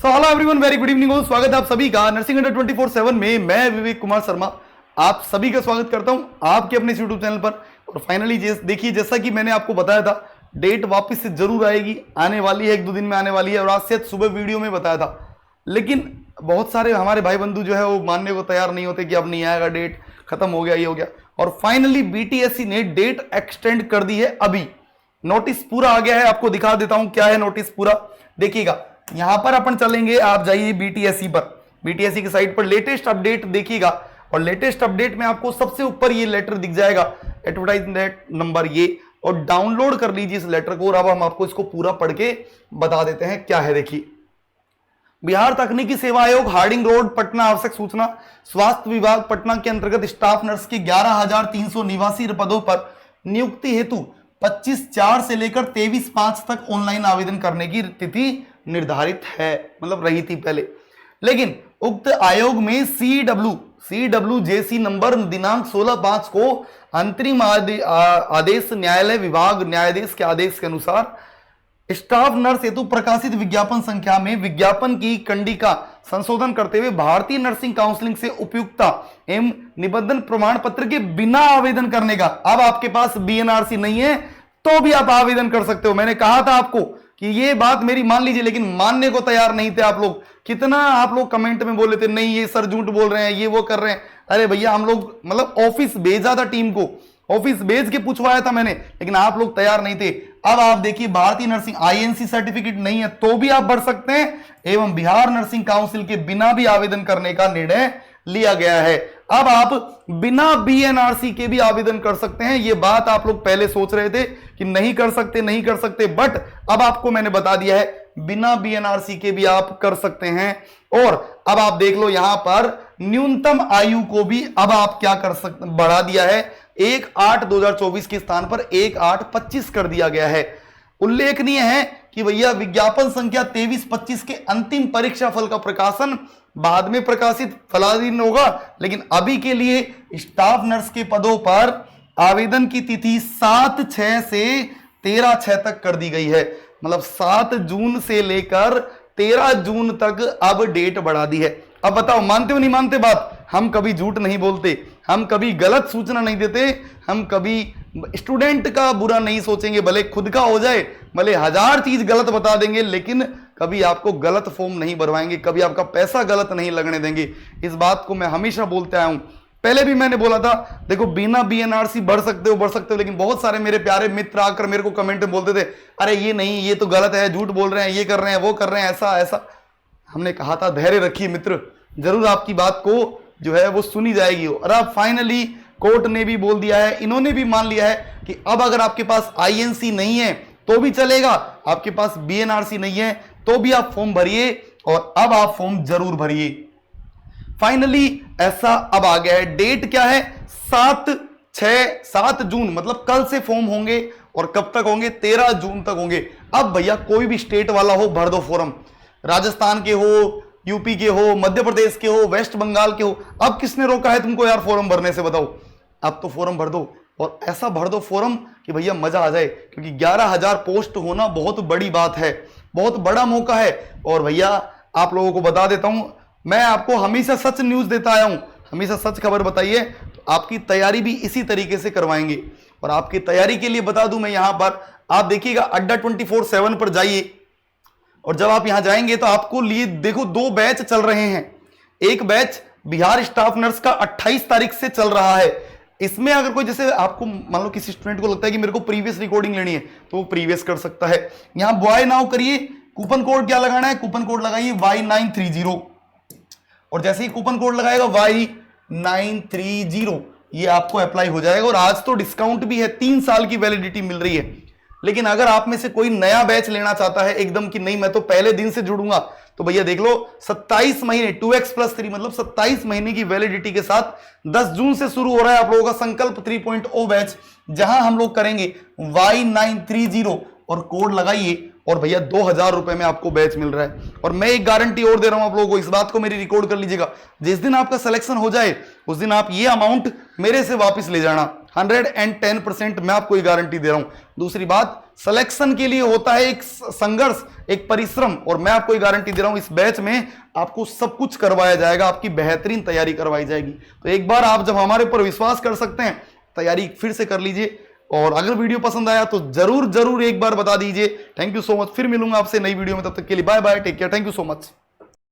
So hello everyone, very good evening हो। स्वागत है आप सभी का नर्सिंग अड्डा 24/7 में। मैं विवेक कुमार शर्मा आप सभी का स्वागत करता हूं आपके अपने यूट्यूब चैनल पर। और फाइनली देखिए, जैसा कि मैंने आपको बताया था, डेट वापस से जरूर आएगी, आने वाली है, एक दो दिन में आने वाली है। और आज से सुबह वीडियो में बताया था, लेकिन बहुत सारे हमारे भाई बंधु जो है वो मानने को तैयार नहीं होते कि अब नहीं आएगा, डेट खत्म हो गया, ये हो गया। और फाइनली बीटीएससी ने डेट एक्सटेंड कर दी है। अभी नोटिस पूरा आ गया है, आपको दिखा देता हूं क्या है नोटिस पूरा। देखिएगा, यहां पर अपन चलेंगे, आप जाइए बीटीएससी पर, बीटीएससी की साइट पर लेटेस्ट अपडेट देखिएगा। और लेटेस्ट अपडेट में आपको सबसे ऊपर ये लेटर दिख जाएगा, एडवर्टाइजमेंट नंबर ये, और डाउनलोड कर लीजिए इस लेटर को। और अब हम आपको इसको पूरा पढ़ के बता देते हैं क्या है। देखिए, बिहार तकनीकी सेवा आयोग, हार्डिंग रोड, पटना, आवश्यक सूचना, स्वास्थ्य विभाग पटना के अंतर्गत स्टाफ नर्स के 11,300 निवासी पदों पर नियुक्ति हेतु 25/4 से लेकर 23/5 तक ऑनलाइन आवेदन करने की तिथि निर्धारित है, मतलब रही थी पहले। लेकिन उक्त आयोग में CWJC नंबर दिनांक 16/5 को अंतरिम आदेश न्यायालय विभाग न्यायाधीश के आदेश के अनुसार स्टाफ नर्स हेतु प्रकाशित विज्ञापन संख्या में विज्ञापन की कंडिका संशोधन करते हुए भारतीय नर्सिंग काउंसिलिंग से उपयुक्तता एवं निबंधन प्रमाण पत्र के बिना आवेदन करने का। अब आपके पास BNRC नहीं है तो भी आप आवेदन कर सकते हो। मैंने कहा था आपको कि ये बात मेरी मान लीजिए, लेकिन मानने को तैयार नहीं थे आप लोग। कितना आप लोग कमेंट में बोले थे, नहीं ये सर झूठ बोल रहे हैं, ये वो कर रहे हैं। अरे भैया, हम लोग मतलब ऑफिस भेजा था, टीम को ऑफिस भेज के पूछवाया था मैंने, लेकिन आप लोग तैयार नहीं थे। अब आप देखिए, भारतीय नर्सिंग INC सर्टिफिकेट नहीं है तो भी आप भर सकते हैं, एवं बिहार नर्सिंग काउंसिल के बिना भी आवेदन करने का निर्णय लिया गया है। अब आप बिना BNRC के भी आवेदन कर सकते हैं। ये बात आप लोग पहले सोच रहे थे कि नहीं कर सकते, बट अब आपको मैंने बता दिया है, बिना BNRC के भी आप कर सकते हैं। और अब आप देख लो, यहां पर न्यूनतम आयु को भी अब आप क्या कर सकते, बढ़ा दिया है। 1/8/2024 के स्थान पर 1/8/25 कर दिया गया है। उल्लेखनीय है कि भैया विज्ञापन संख्या 23/25 के अंतिम परीक्षा फल का प्रकाशन बाद में प्रकाशित फलाधीन होगा, लेकिन अभी के लिए स्टाफ नर्स के पदों पर आवेदन की तिथि 7/6 से 13/6 तक कर दी गई है। मतलब 7 जून से लेकर 13 जून तक अब डेट बढ़ा दी है। अब बताओ, मानते हो नहीं मानते बात? हम कभी झूठ नहीं बोलते, हम कभी गलत सूचना नहीं देते, हम कभी स्टूडेंट का बुरा नहीं सोचेंगे, भले खुद का हो जाए, भले 1000 चीज गलत बता देंगे, लेकिन कभी आपको गलत फॉर्म नहीं भरवाएंगे, कभी आपका पैसा गलत नहीं लगने देंगे। इस बात को मैं हमेशा बोलते आया हूं। पहले भी मैंने बोला था, देखो बिना BNRC बढ़ सकते हो, लेकिन बहुत सारे मेरे प्यारे मित्र आकर मेरे को कमेंट में बोलते थे, अरे ये नहीं, ये तो गलत है, झूठ बोल रहे हैं, ये कर रहे हैं, वो कर रहे हैं, ऐसा। हमने कहा था धैर्य रखिए मित्र, जरूर आपकी बात को जो है वो सुनी जाएगी। और अब फाइनली कोर्ट ने भी बोल दिया है, इन्होंने भी मान लिया है कि अब अगर आपके पास INC नहीं है तो भी चलेगा, आपके पास BNRC नहीं है तो भी आप फॉर्म भरिए, और अब आप फॉर्म जरूर भरिए। फाइनली ऐसा अब आ गया है। डेट क्या है? 7 जून, मतलब कल से फॉर्म होंगे। और कब तक होंगे? 13 जून तक होंगे। अब भैया कोई भी स्टेट वाला हो, भर दो फॉर्म, राजस्थान के हो, यूपी के हो, मध्य प्रदेश के हो, वेस्ट बंगाल के हो। अब किसने रोका है तुमको यार फॉर्म भरने से? बताओ, अब तो फॉर्म भर दो, और ऐसा भर दो फॉर्म कि भैया मजा आ जाए, क्योंकि 11,000 पोस्ट होना बहुत बड़ी बात है, बहुत बड़ा मौका है। और भैया आप लोगों को बता देता हूं, मैं आपको हमेशा सच न्यूज देता आया हूं, हमेशा सच खबर बताइए, तो आपकी तैयारी भी इसी तरीके से करवाएंगे। और आपकी तैयारी के लिए बता दूं मैं, यहां पर आप देखिएगा, अड्डा 24/7 पर जाइए, और जब आप यहां जाएंगे तो आपको लिए देखो 2 बैच चल रहे हैं। एक बैच बिहार स्टाफ नर्स का 28 तारीख से चल रहा है। इसमें अगर कोई, जैसे आपको मान लो किसी स्टूडेंट को लगता है कि मेरे को प्रीवियस रिकॉर्डिंग लेनी है, तो वो प्रीवियस कर सकता है। यहां बॉय नाउ करिए, कूपन कोड क्या लगाना है? कूपन कोड लगाइए Y930, और जैसे ही कूपन कोड लगाएगा Y930, ये आपको अप्लाई हो जाएगा। और आज तो डिस्काउंट भी है, 3 साल की वैलिडिटी मिल रही है। लेकिन अगर आप में से कोई नया बैच लेना चाहता है एकदम कि नहीं मैं तो पहले दिन से जुड़ूंगा, तो भैया देख लो, 27 महीने 2x+3 मतलब 27 महीने की वैलिडिटी के साथ 10 जून से शुरू हो रहा है आप लोगों का संकल्प 3.0 बैच, जहां हम लोग करेंगे Y930, और कोड लगाइए, और भैया 2,000 रुपए में आपको बैच मिल रहा है। और मैं एक गारंटी और दे रहा हूं आप लोगों को, इस बात को मेरी रिकॉर्ड कर लीजिएगा, जिस दिन आपका सिलेक्शन हो जाए उस दिन आप ये अमाउंट मेरे से वापस ले जाना। 110% मैं आपको ये गारंटी दे रहा हूं। दूसरी बात, सिलेक्शन के लिए होता है एक संघर्ष, एक परिश्रम, और मैं आपको ये गारंटी दे रहा हूं इस बैच में आपको सब कुछ करवाया जाएगा, आपकी बेहतरीन तैयारी करवाई जाएगी। तो एक बार आप जब हमारे ऊपर विश्वास कर सकते हैं, तैयारी फिर से कर लीजिए। और अगर वीडियो पसंद आया तो जरूर जरूर एक बार बता दीजिए। Thank you so much. फिर मिलूंगा आपसे नई वीडियो में, तब तक के लिए bye bye, take care, thank you so much.